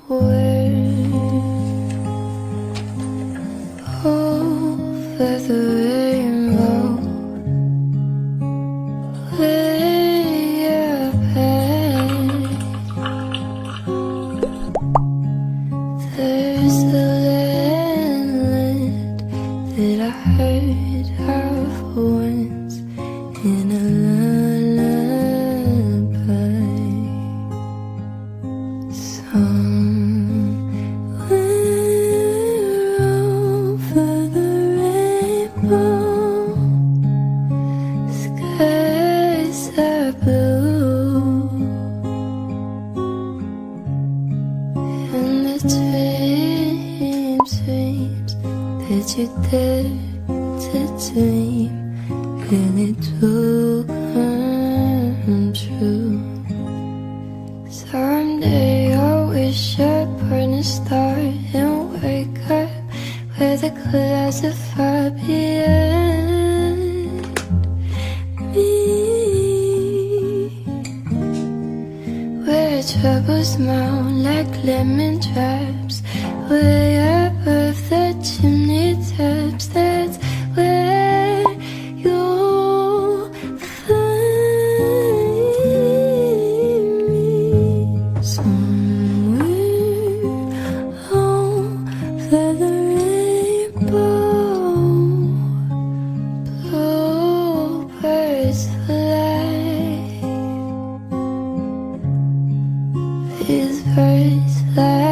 somewhere over the rainbow, way up ahead. There's a land that I heard of once in a lullaby. Somewhere over the rainbow, skies are blue, and the dreams that you dare to dream really do come true. Someday I wish upon a star and wake up where the clouds are far beyond me, where troubles mount like lemon drops way above the chimney tops. That's where you'll find me. Somewhere over the rainbow, bluebirds fly. These birds fly.